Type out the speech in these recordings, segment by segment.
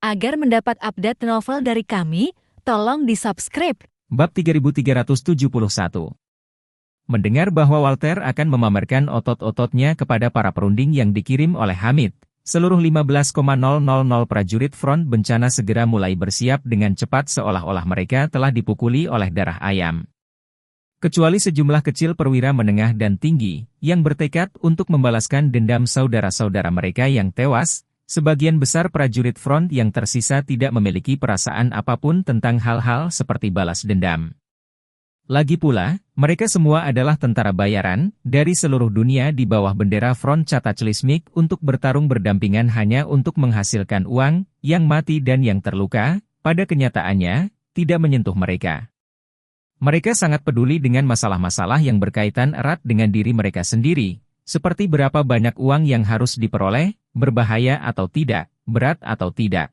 Agar mendapat update novel dari kami, tolong di-subscribe. Bab 3371. Mendengar bahwa Walter akan memamerkan otot-ototnya kepada para perunding yang dikirim oleh Hamid, seluruh 15,000 prajurit front bencana segera mulai bersiap dengan cepat seolah-olah mereka telah dipukuli oleh darah ayam. Kecuali sejumlah kecil perwira menengah dan tinggi, yang bertekad untuk membalaskan dendam saudara-saudara mereka yang tewas, sebagian besar prajurit front yang tersisa tidak memiliki perasaan apapun tentang hal-hal seperti balas dendam. Lagi pula, mereka semua adalah tentara bayaran dari seluruh dunia di bawah bendera Front Cataclysmic untuk bertarung berdampingan hanya untuk menghasilkan uang, yang mati dan yang terluka, pada kenyataannya, tidak menyentuh mereka. Mereka sangat peduli dengan masalah-masalah yang berkaitan erat dengan diri mereka sendiri, seperti berapa banyak uang yang harus diperoleh, berbahaya atau tidak, berat atau tidak.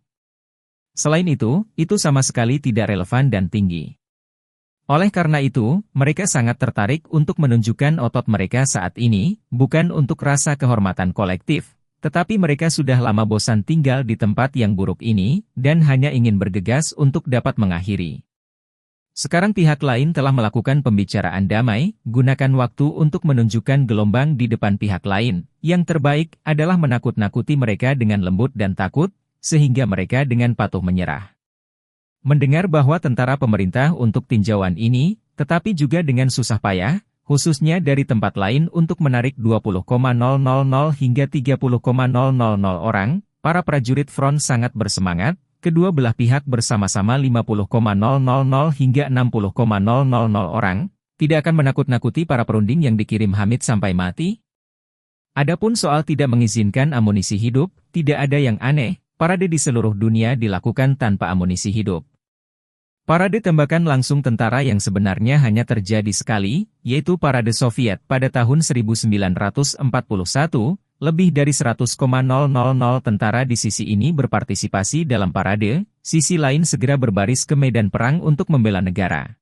Selain itu sama sekali tidak relevan dan tinggi. Oleh karena itu, mereka sangat tertarik untuk menunjukkan otot mereka saat ini, bukan untuk rasa kehormatan kolektif, tetapi mereka sudah lama bosan tinggal di tempat yang buruk ini, dan hanya ingin bergegas untuk dapat mengakhiri. Sekarang pihak lain telah melakukan pembicaraan damai, gunakan waktu untuk menunjukkan gelombang di depan pihak lain. Yang terbaik adalah menakut-nakuti mereka dengan lembut dan takut, sehingga mereka dengan patuh menyerah. Mendengar bahwa tentara pemerintah untuk tinjauan ini, tetapi juga dengan susah payah, khususnya dari tempat lain untuk menarik 20,000 hingga 30,000 orang, para prajurit front sangat bersemangat. Kedua belah pihak bersama-sama 50,000 hingga 60,000 orang, tidak akan menakut-nakuti para perunding yang dikirim Hamid sampai mati. Adapun soal tidak mengizinkan amunisi hidup, tidak ada yang aneh, parade di seluruh dunia dilakukan tanpa amunisi hidup. Parade tembakan langsung tentara yang sebenarnya hanya terjadi sekali, yaitu parade Soviet pada tahun 1941, lebih dari 100,000 tentara di sisi ini berpartisipasi dalam parade, sisi lain segera berbaris ke medan perang untuk membela negara.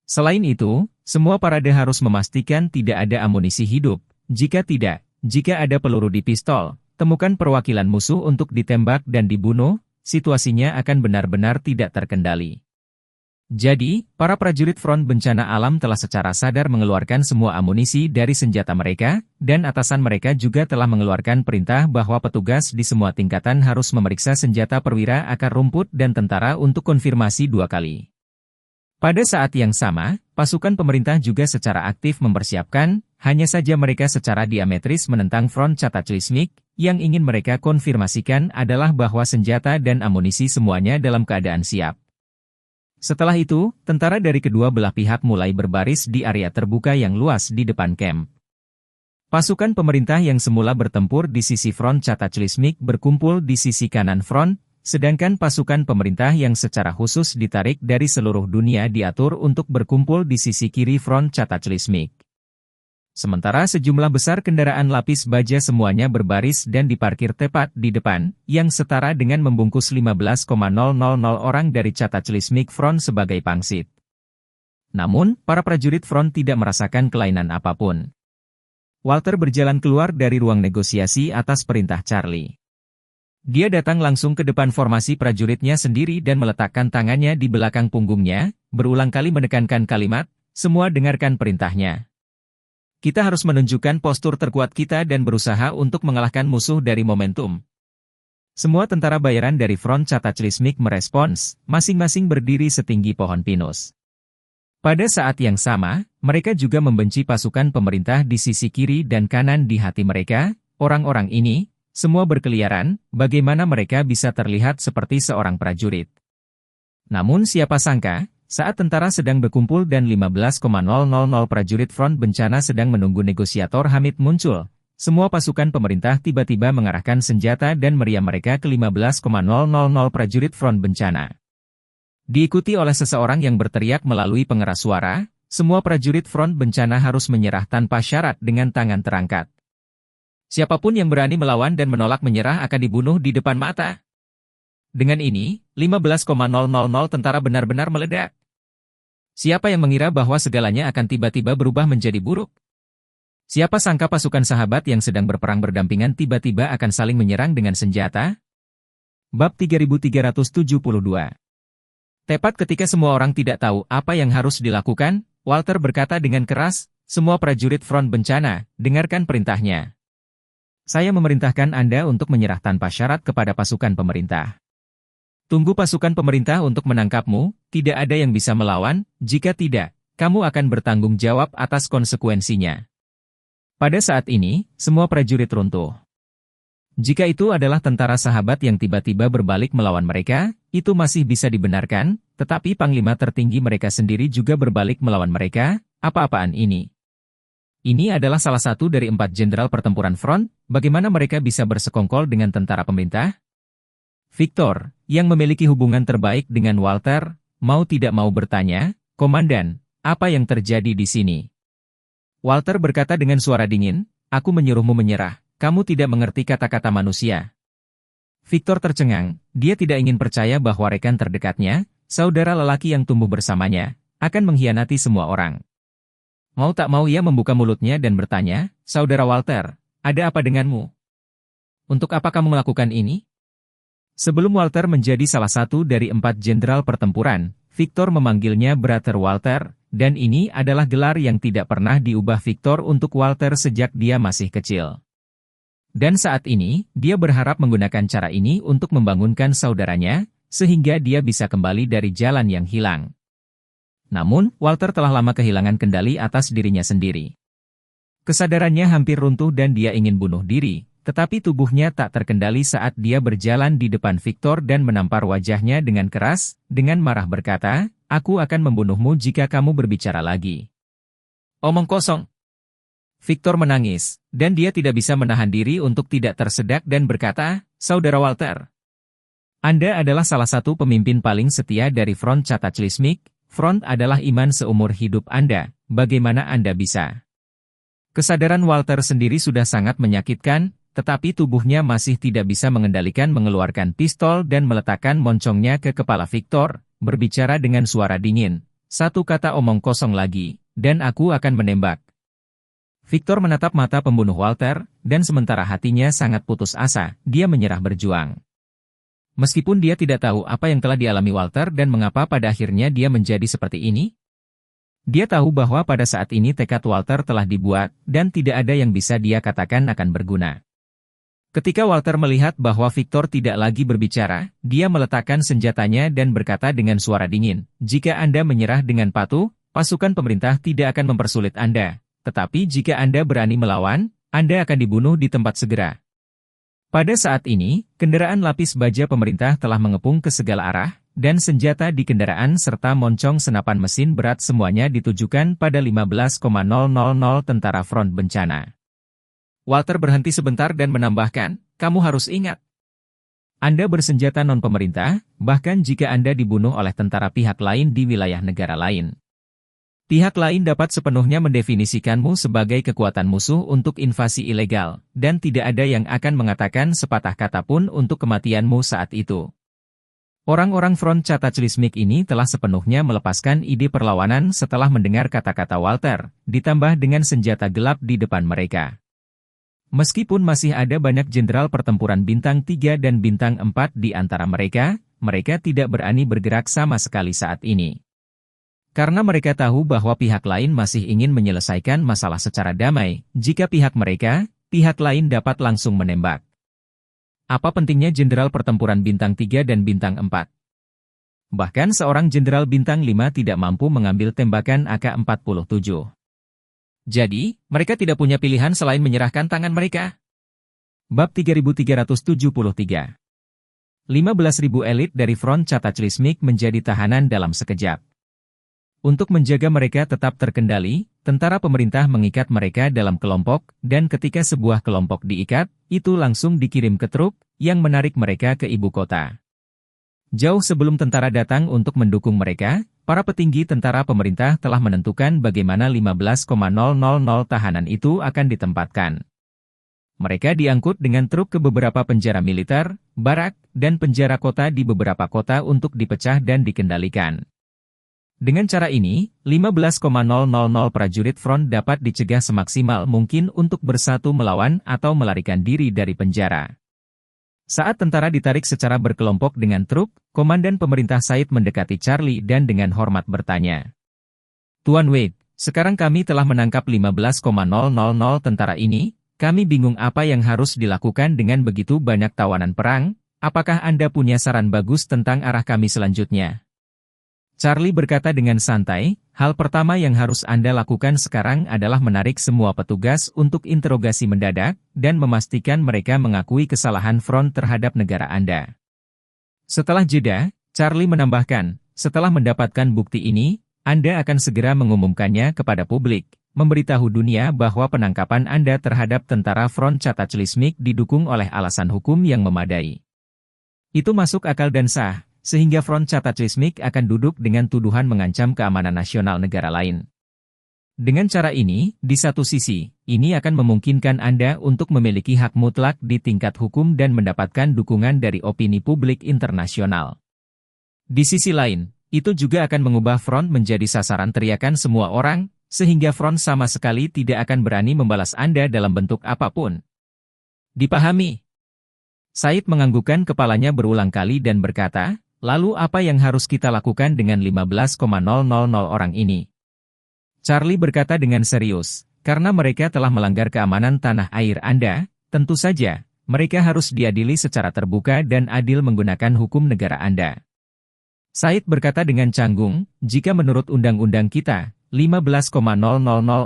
Selain itu, semua parade harus memastikan tidak ada amunisi hidup. Jika tidak, jika ada peluru di pistol, temukan perwakilan musuh untuk ditembak dan dibunuh, situasinya akan benar-benar tidak terkendali. Jadi, para prajurit front bencana alam telah secara sadar mengeluarkan semua amunisi dari senjata mereka, dan atasan mereka juga telah mengeluarkan perintah bahwa petugas di semua tingkatan harus memeriksa senjata perwira akar rumput dan tentara untuk konfirmasi 2 kali. Pada saat yang sama, pasukan pemerintah juga secara aktif mempersiapkan, hanya saja mereka secara diametris menentang Front Cataclysmic, yang ingin mereka konfirmasikan adalah bahwa senjata dan amunisi semuanya dalam keadaan siap. Setelah itu, tentara dari kedua belah pihak mulai berbaris di area terbuka yang luas di depan kamp. Pasukan pemerintah yang semula bertempur di sisi Front Cataclysmic berkumpul di sisi kanan front, sedangkan pasukan pemerintah yang secara khusus ditarik dari seluruh dunia diatur untuk berkumpul di sisi kiri Front Cataclysmic. Sementara sejumlah besar kendaraan lapis baja semuanya berbaris dan diparkir tepat di depan, yang setara dengan membungkus 15,000 orang dari Cataclysmic Front sebagai pangsit. Namun, para prajurit front tidak merasakan kelainan apapun. Walter berjalan keluar dari ruang negosiasi atas perintah Charlie. Dia datang langsung ke depan formasi prajuritnya sendiri dan meletakkan tangannya di belakang punggungnya, berulang kali menekankan kalimat, "Semua dengarkan perintahnya. Kita harus menunjukkan postur terkuat kita dan berusaha untuk mengalahkan musuh dari momentum." Semua tentara bayaran dari Front Cataclysmic merespons, masing-masing berdiri setinggi pohon pinus. Pada saat yang sama, mereka juga membenci pasukan pemerintah di sisi kiri dan kanan di hati mereka. Orang-orang ini, semua berkeliaran, bagaimana mereka bisa terlihat seperti seorang prajurit. Namun siapa sangka, saat tentara sedang berkumpul dan 15,000 prajurit front bencana sedang menunggu negosiator Hamid muncul, semua pasukan pemerintah tiba-tiba mengarahkan senjata dan meriam mereka ke 15,000 prajurit front bencana. Diikuti oleh seseorang yang berteriak melalui pengeras suara, semua prajurit front bencana harus menyerah tanpa syarat dengan tangan terangkat. Siapapun yang berani melawan dan menolak menyerah akan dibunuh di depan mata. Dengan ini, 15,000 tentara benar-benar meledak. Siapa yang mengira bahwa segalanya akan tiba-tiba berubah menjadi buruk? Siapa sangka pasukan sahabat yang sedang berperang berdampingan tiba-tiba akan saling menyerang dengan senjata? Bab 3372. Tepat ketika semua orang tidak tahu apa yang harus dilakukan, Walter berkata dengan keras, "Semua prajurit front bencana, dengarkan perintahnya. Saya memerintahkan Anda untuk menyerah tanpa syarat kepada pasukan pemerintah. Tunggu pasukan pemerintah untuk menangkapmu, tidak ada yang bisa melawan, jika tidak, kamu akan bertanggung jawab atas konsekuensinya." Pada saat ini, semua prajurit runtuh. Jika itu adalah tentara sahabat yang tiba-tiba berbalik melawan mereka, itu masih bisa dibenarkan, tetapi panglima tertinggi mereka sendiri juga berbalik melawan mereka, apa-apaan ini? Ini adalah salah satu dari 4 jenderal pertempuran front, bagaimana mereka bisa bersekongkol dengan tentara pemerintah? Victor, yang memiliki hubungan terbaik dengan Walter, mau tidak mau bertanya, "Komandan, apa yang terjadi di sini?" Walter berkata dengan suara dingin, "Aku menyuruhmu menyerah. Kamu tidak mengerti kata-kata manusia." Victor tercengang, dia tidak ingin percaya bahwa rekan terdekatnya, saudara lelaki yang tumbuh bersamanya, akan mengkhianati semua orang. Mau tak mau ia membuka mulutnya dan bertanya, "Saudara Walter, ada apa denganmu? Untuk apa kamu melakukan ini?" Sebelum Walter menjadi salah satu dari 4 jenderal pertempuran, Victor memanggilnya Brother Walter, dan ini adalah gelar yang tidak pernah diubah Victor untuk Walter sejak dia masih kecil. Dan saat ini, dia berharap menggunakan cara ini untuk membangunkan saudaranya, sehingga dia bisa kembali dari jalan yang hilang. Namun, Walter telah lama kehilangan kendali atas dirinya sendiri. Kesadarannya hampir runtuh dan dia ingin bunuh diri, tetapi tubuhnya tak terkendali saat dia berjalan di depan Victor dan menampar wajahnya dengan keras, dengan marah berkata, "Aku akan membunuhmu jika kamu berbicara lagi." "Omong kosong." Victor menangis, dan dia tidak bisa menahan diri untuk tidak tersedak dan berkata, "Saudara Walter, Anda adalah salah satu pemimpin paling setia dari Front Cataclysmic, Front adalah iman seumur hidup Anda, bagaimana Anda bisa?" Kesadaran Walter sendiri sudah sangat menyakitkan, tetapi tubuhnya masih tidak bisa mengendalikan mengeluarkan pistol dan meletakkan moncongnya ke kepala Victor, berbicara dengan suara dingin, "Satu kata omong kosong lagi, dan aku akan menembak." Victor menatap mata pembunuh Walter, dan sementara hatinya sangat putus asa, dia menyerah berjuang. Meskipun dia tidak tahu apa yang telah dialami Walter dan mengapa pada akhirnya dia menjadi seperti ini, dia tahu bahwa pada saat ini tekad Walter telah dibuat, dan tidak ada yang bisa dia katakan akan berguna. Ketika Walter melihat bahwa Victor tidak lagi berbicara, dia meletakkan senjatanya dan berkata dengan suara dingin, "Jika Anda menyerah dengan patuh, pasukan pemerintah tidak akan mempersulit Anda. Tetapi jika Anda berani melawan, Anda akan dibunuh di tempat segera." Pada saat ini, kendaraan lapis baja pemerintah telah mengepung ke segala arah, dan senjata di kendaraan serta moncong senapan mesin berat semuanya ditujukan pada 15,000 tentara front bencana. Walter berhenti sebentar dan menambahkan, "Kamu harus ingat, Anda bersenjata non-pemerintah, bahkan jika Anda dibunuh oleh tentara pihak lain di wilayah negara lain. Pihak lain dapat sepenuhnya mendefinisikanmu sebagai kekuatan musuh untuk invasi ilegal, dan tidak ada yang akan mengatakan sepatah kata pun untuk kematianmu saat itu." Orang-orang Front Cataclysmic ini telah sepenuhnya melepaskan ide perlawanan setelah mendengar kata-kata Walter, ditambah dengan senjata gelap di depan mereka. Meskipun masih ada banyak jenderal pertempuran bintang 3 dan bintang 4 di antara mereka, mereka tidak berani bergerak sama sekali saat ini. Karena mereka tahu bahwa pihak lain masih ingin menyelesaikan masalah secara damai, jika pihak mereka, pihak lain dapat langsung menembak. Apa pentingnya jenderal pertempuran bintang 3 dan bintang 4? Bahkan seorang jenderal bintang 5 tidak mampu mengambil tembakan AK-47. Jadi, mereka tidak punya pilihan selain menyerahkan tangan mereka. Bab 3373. 15.000 elit dari Front Cataclysmic menjadi tahanan dalam sekejap. Untuk menjaga mereka tetap terkendali, tentara pemerintah mengikat mereka dalam kelompok, dan ketika sebuah kelompok diikat, itu langsung dikirim ke truk, yang menarik mereka ke ibu kota. Jauh sebelum tentara datang untuk mendukung mereka, para petinggi tentara pemerintah telah menentukan bagaimana 15,000 tahanan itu akan ditempatkan. Mereka diangkut dengan truk ke beberapa penjara militer, barak, dan penjara kota di beberapa kota untuk dipecah dan dikendalikan. Dengan cara ini, 15,000 prajurit front dapat dicegah semaksimal mungkin untuk bersatu melawan atau melarikan diri dari penjara. Saat tentara ditarik secara berkelompok dengan truk, Komandan Pemerintah Said mendekati Charlie dan dengan hormat bertanya. Tuan Wade, sekarang kami telah menangkap 15,000 tentara ini, kami bingung apa yang harus dilakukan dengan begitu banyak tawanan perang, apakah Anda punya saran bagus tentang arah kami selanjutnya? Charlie berkata dengan santai, hal pertama yang harus Anda lakukan sekarang adalah menarik semua petugas untuk interogasi mendadak, dan memastikan mereka mengakui kesalahan front terhadap negara Anda. Setelah jeda, Charlie menambahkan, setelah mendapatkan bukti ini, Anda akan segera mengumumkannya kepada publik, memberitahu dunia bahwa penangkapan Anda terhadap tentara front Chatachlismik didukung oleh alasan hukum yang memadai. Itu masuk akal dan sah. Sehingga front Chatachlismik akan duduk dengan tuduhan mengancam keamanan nasional negara lain. Dengan cara ini, di satu sisi, ini akan memungkinkan Anda untuk memiliki hak mutlak di tingkat hukum dan mendapatkan dukungan dari opini publik internasional. Di sisi lain, itu juga akan mengubah front menjadi sasaran teriakan semua orang, sehingga front sama sekali tidak akan berani membalas Anda dalam bentuk apapun. Dipahami? Said menganggukkan kepalanya berulang kali dan berkata, lalu apa yang harus kita lakukan dengan 15,000 orang ini? Charlie berkata dengan serius, karena mereka telah melanggar keamanan tanah air Anda, tentu saja, mereka harus diadili secara terbuka dan adil menggunakan hukum negara Anda. Said berkata dengan canggung, jika menurut undang-undang kita, 15,000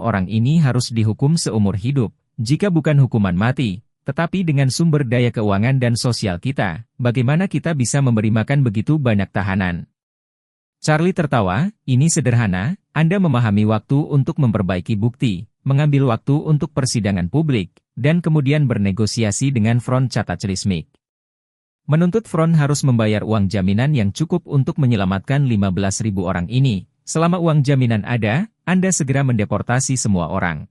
orang ini harus dihukum seumur hidup, jika bukan hukuman mati. Tetapi dengan sumber daya keuangan dan sosial kita, bagaimana kita bisa memberi makan begitu banyak tahanan? Charlie tertawa, ini sederhana, Anda memahami waktu untuk memperbaiki bukti, mengambil waktu untuk persidangan publik, dan kemudian bernegosiasi dengan front Chatachlismik. Menuntut front harus membayar uang jaminan yang cukup untuk menyelamatkan 15.000 orang ini. Selama uang jaminan ada, Anda segera mendeportasi semua orang.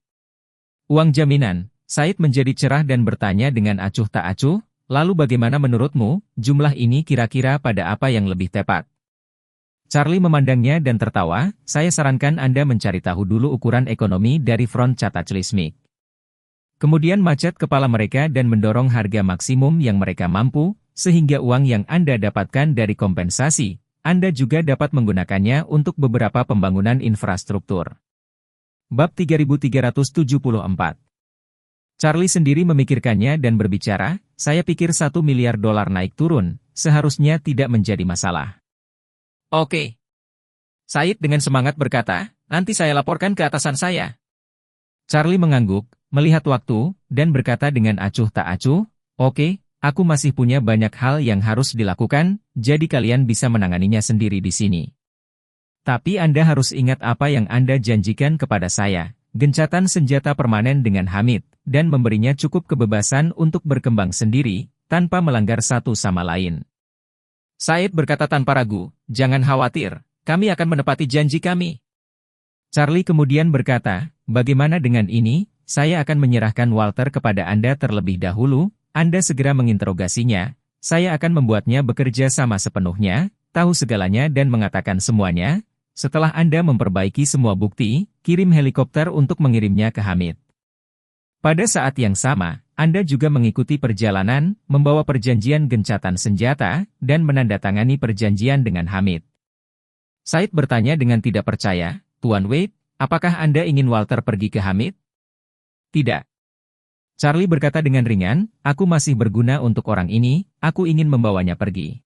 Uang jaminan. Said menjadi cerah dan bertanya dengan acuh tak acuh, lalu bagaimana menurutmu, jumlah ini kira-kira pada apa yang lebih tepat? Charlie memandangnya dan tertawa, saya sarankan Anda mencari tahu dulu ukuran ekonomi dari front Chatachlismik. Kemudian macet kepala mereka dan mendorong harga maksimum yang mereka mampu, sehingga uang yang Anda dapatkan dari kompensasi, Anda juga dapat menggunakannya untuk beberapa pembangunan infrastruktur. Bab 3374. Charlie sendiri memikirkannya dan berbicara, saya pikir $1 miliar naik turun, seharusnya tidak menjadi masalah. Oke. Said dengan semangat berkata, nanti saya laporkan ke atasan saya. Charlie mengangguk, melihat waktu, dan berkata dengan acuh tak acuh, oke, aku masih punya banyak hal yang harus dilakukan, jadi kalian bisa menanganinya sendiri di sini. Tapi Anda harus ingat apa yang Anda janjikan kepada saya. Gencatan senjata permanen dengan Hamid, dan memberinya cukup kebebasan untuk berkembang sendiri, tanpa melanggar satu sama lain. Said berkata tanpa ragu, jangan khawatir, kami akan menepati janji kami. Charlie kemudian berkata, bagaimana dengan ini, saya akan menyerahkan Walter kepada Anda terlebih dahulu, Anda segera menginterogasinya, saya akan membuatnya bekerja sama sepenuhnya, tahu segalanya dan mengatakan semuanya. Setelah Anda memperbaiki semua bukti, kirim helikopter untuk mengirimnya ke Hamid. Pada saat yang sama, Anda juga mengikuti perjalanan, membawa perjanjian gencatan senjata, dan menandatangani perjanjian dengan Hamid. Said bertanya dengan tidak percaya, Tuan Wade, apakah Anda ingin Walter pergi ke Hamid? Tidak. Charlie berkata dengan ringan, aku masih berguna untuk orang ini, aku ingin membawanya pergi.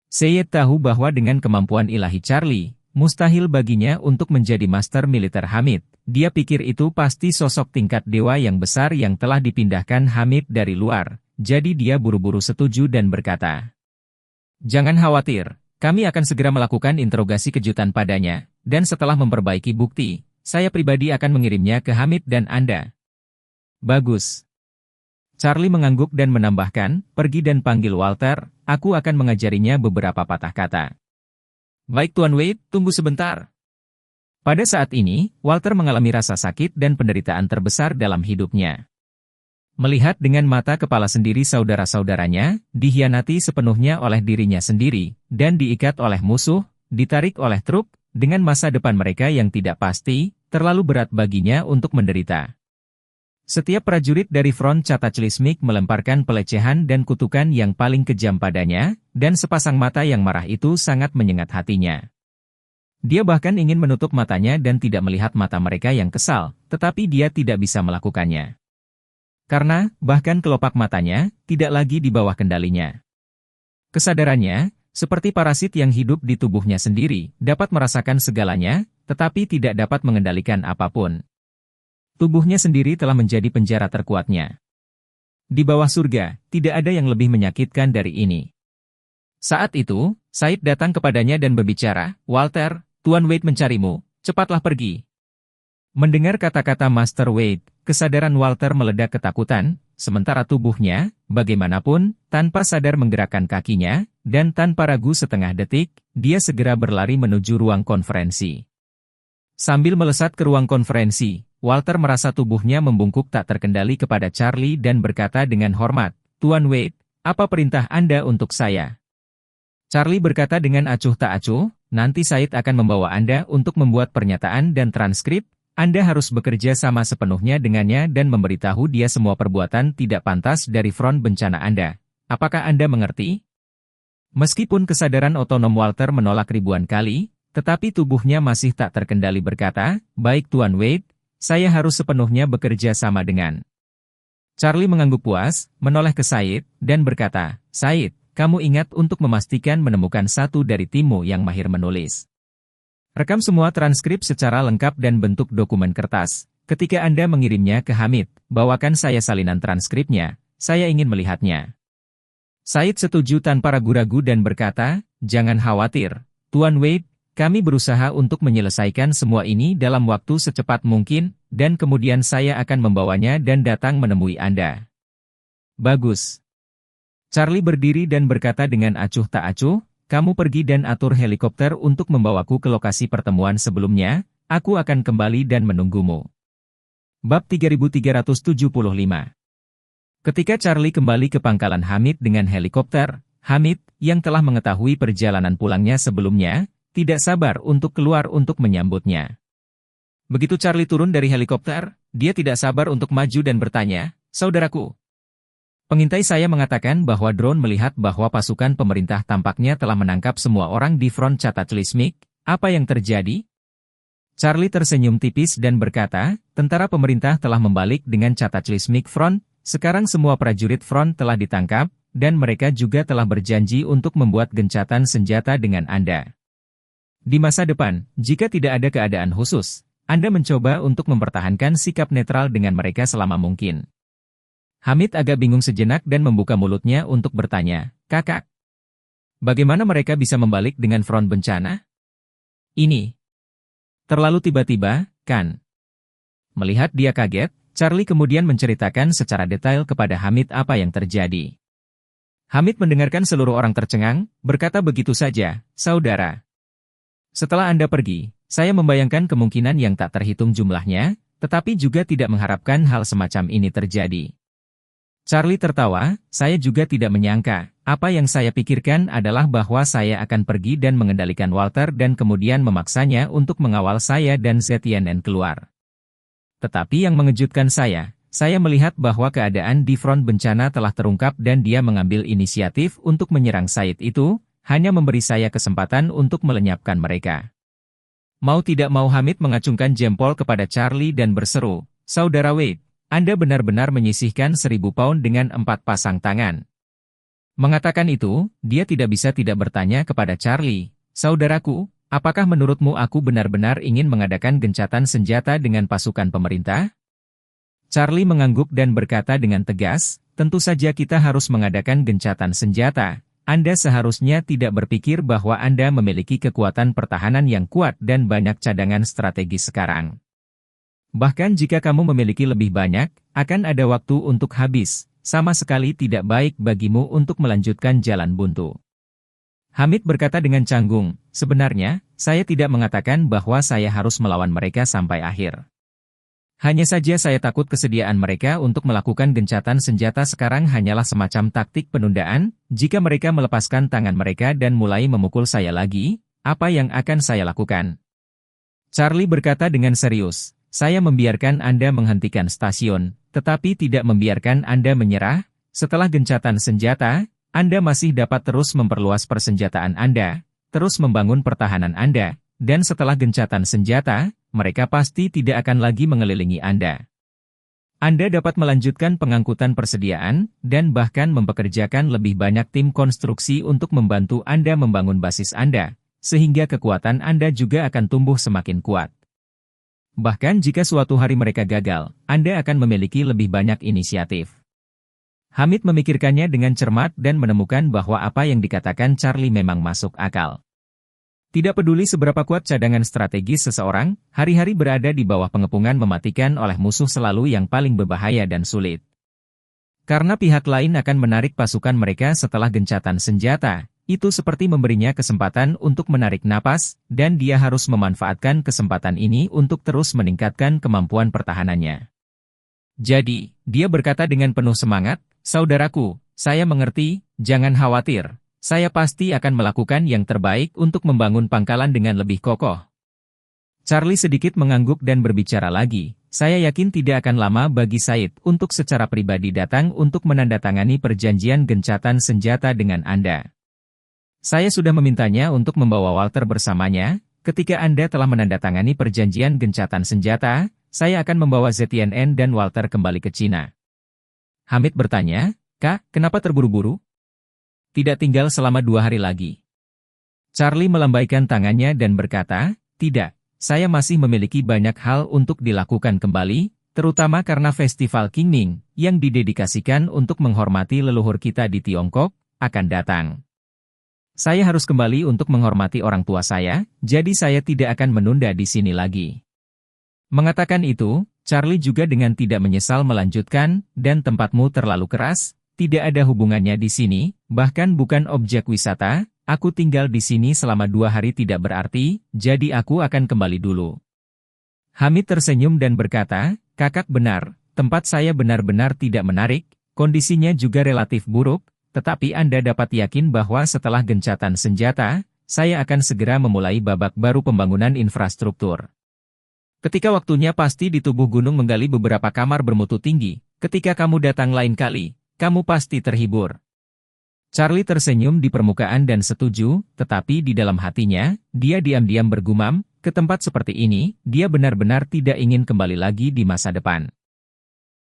Syed tahu bahwa dengan kemampuan ilahi Charlie, mustahil baginya untuk menjadi master militer Hamid. Dia pikir itu pasti sosok tingkat dewa yang besar yang telah dipindahkan Hamid dari luar. Jadi dia buru-buru setuju dan berkata, jangan khawatir, kami akan segera melakukan interogasi kejutan padanya, dan setelah memperbaiki bukti, saya pribadi akan mengirimnya ke Hamid dan Anda. Bagus. Charlie mengangguk dan menambahkan, pergi dan panggil Walter, aku akan mengajarinya beberapa patah kata. Baik Tuan Wade, tunggu sebentar. Pada saat ini, Walter mengalami rasa sakit dan penderitaan terbesar dalam hidupnya. Melihat dengan mata kepala sendiri saudara-saudaranya, dikhianati sepenuhnya oleh dirinya sendiri, dan diikat oleh musuh, ditarik oleh truk, dengan masa depan mereka yang tidak pasti, terlalu berat baginya untuk menderita. Setiap prajurit dari front Cataclysmic melemparkan pelecehan dan kutukan yang paling kejam padanya, dan sepasang mata yang marah itu sangat menyengat hatinya. Dia bahkan ingin menutup matanya dan tidak melihat mata mereka yang kesal, tetapi dia tidak bisa melakukannya. Karena, bahkan kelopak matanya, tidak lagi di bawah kendalinya. Kesadarannya, seperti parasit yang hidup di tubuhnya sendiri, dapat merasakan segalanya, tetapi tidak dapat mengendalikan apapun. Tubuhnya sendiri telah menjadi penjara terkuatnya. Di bawah surga, tidak ada yang lebih menyakitkan dari ini. Saat itu, Said datang kepadanya dan berbicara, "Walter, Tuan Wade mencarimu, cepatlah pergi." Mendengar kata-kata Master Wade, kesadaran Walter meledak ketakutan, sementara tubuhnya, bagaimanapun, tanpa sadar menggerakkan kakinya, dan tanpa ragu setengah detik, dia segera berlari menuju ruang konferensi. Sambil melesat ke ruang konferensi, Walter merasa tubuhnya membungkuk tak terkendali kepada Charlie dan berkata dengan hormat, "Tuan Wade, apa perintah Anda untuk saya?" Charlie berkata dengan acuh tak acuh, "Nanti Said akan membawa Anda untuk membuat pernyataan dan transkrip. Anda harus bekerja sama sepenuhnya dengannya dan memberitahu dia semua perbuatan tidak pantas dari front bencana Anda. Apakah Anda mengerti?" Meskipun kesadaran otonom Walter menolak ribuan kali, tetapi tubuhnya masih tak terkendali berkata, "Baik Tuan Wade, saya harus sepenuhnya bekerja sama dengan." Charlie mengangguk puas, menoleh ke Said, dan berkata, "Said, kamu ingat untuk memastikan menemukan satu dari timmu yang mahir menulis. Rekam semua transkrip secara lengkap dan bentuk dokumen kertas. Ketika Anda mengirimnya ke Hamid, bawakan saya salinan transkripnya, saya ingin melihatnya." Said setuju tanpa ragu-ragu dan berkata, "Jangan khawatir, Tuan Wade, kami berusaha untuk menyelesaikan semua ini dalam waktu secepat mungkin, dan kemudian saya akan membawanya dan datang menemui Anda." "Bagus." Charlie berdiri dan berkata dengan acuh tak acuh, "Kamu pergi dan atur helikopter untuk membawaku ke lokasi pertemuan sebelumnya, aku akan kembali dan menunggumu." Bab 3375. Ketika Charlie kembali ke pangkalan Hamid dengan helikopter, Hamid, yang telah mengetahui perjalanan pulangnya sebelumnya, tidak sabar untuk keluar untuk menyambutnya. Begitu Charlie turun dari helikopter, dia tidak sabar untuk maju dan bertanya, "Saudaraku, pengintai saya mengatakan bahwa drone melihat bahwa pasukan pemerintah tampaknya telah menangkap semua orang di front Cataclysmic. Apa yang terjadi?" Charlie tersenyum tipis dan berkata, "Tentara pemerintah telah membalik dengan Cataclysmic Front, sekarang semua prajurit front telah ditangkap, dan mereka juga telah berjanji untuk membuat gencatan senjata dengan Anda. Di masa depan, jika tidak ada keadaan khusus, Anda mencoba untuk mempertahankan sikap netral dengan mereka selama mungkin." Hamid agak bingung sejenak dan membuka mulutnya untuk bertanya, "Kakak, bagaimana mereka bisa membalik dengan front bencana? Ini terlalu tiba-tiba, kan?" Melihat dia kaget, Charlie kemudian menceritakan secara detail kepada Hamid apa yang terjadi. Hamid mendengarkan seluruh orang tercengang, berkata, "Begitu saja, saudara. Setelah Anda pergi, saya membayangkan kemungkinan yang tak terhitung jumlahnya, tetapi juga tidak mengharapkan hal semacam ini terjadi." Charlie tertawa, "Saya juga tidak menyangka. Apa yang saya pikirkan adalah bahwa saya akan pergi dan mengendalikan Walter dan kemudian memaksanya untuk mengawal saya dan ZNN keluar. Tetapi yang mengejutkan saya melihat bahwa keadaan di front bencana telah terungkap dan dia mengambil inisiatif untuk menyerang Said itu, hanya memberi saya kesempatan untuk melenyapkan mereka." Mau tidak mau Hamid mengacungkan jempol kepada Charlie dan berseru, "Saudara Wade, Anda benar-benar menyisihkan 1000 pound dengan 4 pasang tangan." Mengatakan itu, dia tidak bisa tidak bertanya kepada Charlie, "Saudaraku, apakah menurutmu aku benar-benar ingin mengadakan gencatan senjata dengan pasukan pemerintah?" Charlie mengangguk dan berkata dengan tegas, "Tentu saja kita harus mengadakan gencatan senjata. Anda seharusnya tidak berpikir bahwa Anda memiliki kekuatan pertahanan yang kuat dan banyak cadangan strategis sekarang. Bahkan jika kamu memiliki lebih banyak, akan ada waktu untuk habis. Sama sekali tidak baik bagimu untuk melanjutkan jalan buntu." Hamid berkata dengan canggung, "Sebenarnya, saya tidak mengatakan bahwa saya harus melawan mereka sampai akhir. Hanya saja saya takut kesediaan mereka untuk melakukan gencatan senjata sekarang hanyalah semacam taktik penundaan. Jika mereka melepaskan tangan mereka dan mulai memukul saya lagi, apa yang akan saya lakukan?" Charlie berkata dengan serius, saya membiarkan Anda menghentikan stasiun, tetapi tidak membiarkan Anda menyerah. Setelah gencatan senjata, Anda masih dapat terus memperluas persenjataan Anda, terus membangun pertahanan Anda, dan setelah gencatan senjata, mereka pasti tidak akan lagi mengelilingi Anda. Anda dapat melanjutkan pengangkutan persediaan, dan bahkan mempekerjakan lebih banyak tim konstruksi untuk membantu Anda membangun basis Anda, sehingga kekuatan Anda juga akan tumbuh semakin kuat. Bahkan jika suatu hari mereka gagal, Anda akan memiliki lebih banyak inisiatif. Hamid memikirkannya dengan cermat dan menemukan bahwa apa yang dikatakan Charlie memang masuk akal. Tidak peduli seberapa kuat cadangan strategis seseorang, hari-hari berada di bawah pengepungan mematikan oleh musuh selalu yang paling berbahaya dan sulit. Karena pihak lain akan menarik pasukan mereka setelah gencatan senjata, itu seperti memberinya kesempatan untuk menarik napas, dan dia harus memanfaatkan kesempatan ini untuk terus meningkatkan kemampuan pertahanannya. Jadi, dia berkata dengan penuh semangat, "Saudaraku, saya mengerti, jangan khawatir. Saya pasti akan melakukan yang terbaik untuk membangun pangkalan dengan lebih kokoh." Charlie sedikit mengangguk dan berbicara lagi, "Saya yakin tidak akan lama bagi Said untuk secara pribadi datang untuk menandatangani perjanjian gencatan senjata dengan Anda. Saya sudah memintanya untuk membawa Walter bersamanya. Ketika Anda telah menandatangani perjanjian gencatan senjata, saya akan membawa ZNN dan Walter kembali ke Cina." Hamid bertanya, "Kak, kenapa terburu-buru? Tidak tinggal selama 2 hari lagi." Charlie melambaikan tangannya dan berkata, "Tidak, saya masih memiliki banyak hal untuk dilakukan kembali, terutama karena Festival Qingming, yang didedikasikan untuk menghormati leluhur kita di Tiongkok, akan datang. Saya harus kembali untuk menghormati orang tua saya, jadi saya tidak akan menunda di sini lagi." Mengatakan itu, Charlie juga dengan tidak menyesal melanjutkan, "Dan tempatmu terlalu keras, tidak ada hubungannya di sini, bahkan bukan objek wisata, aku tinggal di sini selama 2 hari tidak berarti, jadi aku akan kembali dulu." Hamid tersenyum dan berkata, "Kakak benar, tempat saya benar-benar tidak menarik, kondisinya juga relatif buruk, tetapi Anda dapat yakin bahwa setelah gencatan senjata, saya akan segera memulai babak baru pembangunan infrastruktur. Ketika waktunya pasti di tubuh gunung menggali beberapa kamar bermutu tinggi, ketika kamu datang lain kali, kamu pasti terhibur." Charlie tersenyum di permukaan dan setuju, tetapi di dalam hatinya, dia diam-diam bergumam, ke tempat seperti ini, dia benar-benar tidak ingin kembali lagi di masa depan.